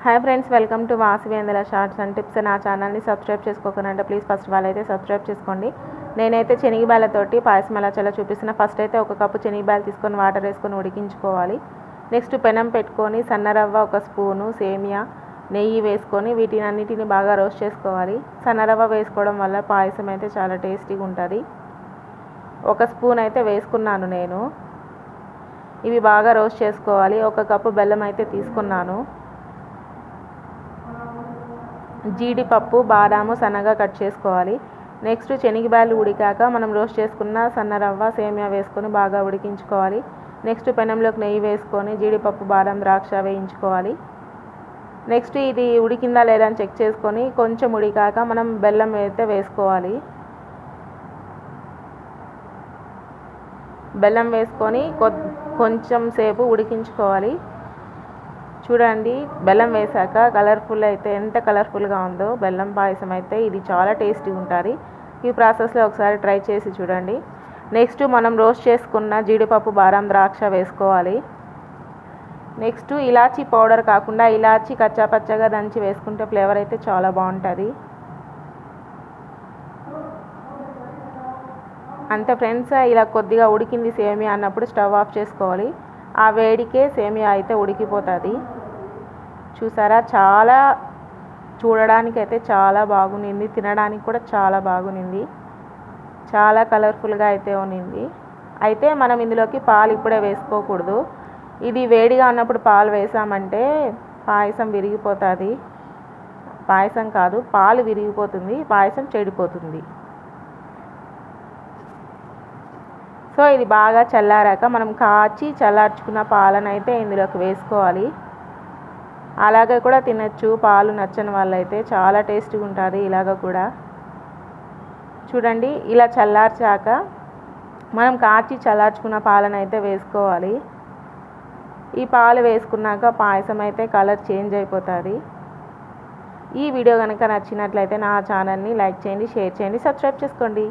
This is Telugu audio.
Hi friends, welcome to Vasavendra shorts and tips. నా ఛానల్ని సబ్స్క్రైబ్ చేసుకోకనంటే ప్లీజ్ ఫస్ట్ వాళ్ళైతే సబ్స్క్రైబ్ చేసుకోండి. నేనైతే శనగబాలతోటి పాయసం ఎలా చాలా చూపిస్తున్నా. ఫస్ట్ అయితే ఒక కప్పు శనగబాలు తీసుకొని వాటర్ వేసుకొని ఉడికించుకోవాలి. నెక్స్ట్ పెనం పెట్టుకొని సన్నరవ్వ ఒక స్పూను, సేమియా, నెయ్యి వేసుకొని వీటినన్నిటిని బాగా రోస్ట్ చేసుకోవాలి. సన్నరవ్వ వేసుకోవడం వల్ల పాయసం అయితే చాలా టేస్టీగా ఉంటుంది. ఒక స్పూన్ అయితే వేసుకున్నాను నేను. ఇవి బాగా రోస్ట్ చేసుకోవాలి. ఒక కప్పు బెల్లం అయితే తీసుకున్నాను. జీడిపప్పు, బాదాము సన్నగా కట్ చేసుకోవాలి. నెక్స్ట్ శనగబాలు ఉడికాక మనం రోస్ట్ చేసుకున్న సన్నరవ్వ, సేమియా వేసుకొని బాగా ఉడికించుకోవాలి. నెక్స్ట్ పెనంలోకి నెయ్యి వేసుకొని జీడిపప్పు, బాదం, ద్రాక్ష వేయించుకోవాలి. నెక్స్ట్ ఇది ఉడికిందా లేదా అని చెక్ చేసుకొని కొంచెం ఉడికాక మనం బెల్లం అయితే వేసుకోవాలి. బెల్లం వేసుకొని కొంచెం సేపు ఉడికించుకోవాలి. చూడండి, బెల్లం వేసాక కలర్ఫుల్ అయితే ఎంత కలర్ఫుల్గా ఉందో బెల్లం పాయసం అయితే. ఇది చాలా టేస్టీగా ఉంటుంది. ఈ ప్రాసెస్లో ఒకసారి ట్రై చేసి చూడండి. నెక్స్ట్ మనం రోస్ట్ చేసుకున్న జీడిపప్పు, బాదం, ద్రాక్ష వేసుకోవాలి. నెక్స్ట్ ఇలాచీ పౌడర్ కాకుండా ఇలాచీ కచ్చాపచ్చగా దంచి వేసుకుంటే ఫ్లేవర్ అయితే చాలా బాగుంటుంది. అంతే ఫ్రెండ్స్, ఇలా కొద్దిగా ఉడికింది సేమియా అన్నప్పుడు స్టవ్ ఆఫ్ చేసుకోవాలి. ఆ వేడికే సేమియా అయితే ఉడికిపోతుంది. చూసారా, చాలా చూడడానికి అయితే చాలా బాగుంది, తినడానికి కూడా చాలా బాగుంది. చాలా కలర్ఫుల్గా అయితే ఉన్నింది. అయితే మనం ఇందులోకి పాలు ఇప్పుడే వేసుకోకూడదు. ఇది వేడిగా ఉన్నప్పుడు పాలు వేసామంటే పాయసం విరిగిపోతుంది. పాయసం కాదు, పాలు విరిగిపోతుంది, పాయసం చెడిపోతుంది. సో ఇది బాగా చల్లారాక మనం కాచి చల్లార్చుకున్న పాలను అయితే ఇందులోకి వేసుకోవాలి. అలాగే కూడా తినచ్చు. పాలు నచ్చని వాళ్ళైతే చాలా టేస్టీగా ఉంటుంది ఇలాగ కూడా. చూడండి, ఇలా చల్లార్చాక మనం కాచి చల్లార్చుకున్న పాలను అయితే వేసుకోవాలి. ఈ పాలు వేసుకున్నాక పాయసం అయితే కలర్ చేంజ్ అయిపోతుంది. ఈ వీడియో కనుక నచ్చినట్లయితే నా ఛానల్ని లైక్ చేయండి, షేర్ చేయండి, సబ్స్క్రైబ్ చేసుకోండి.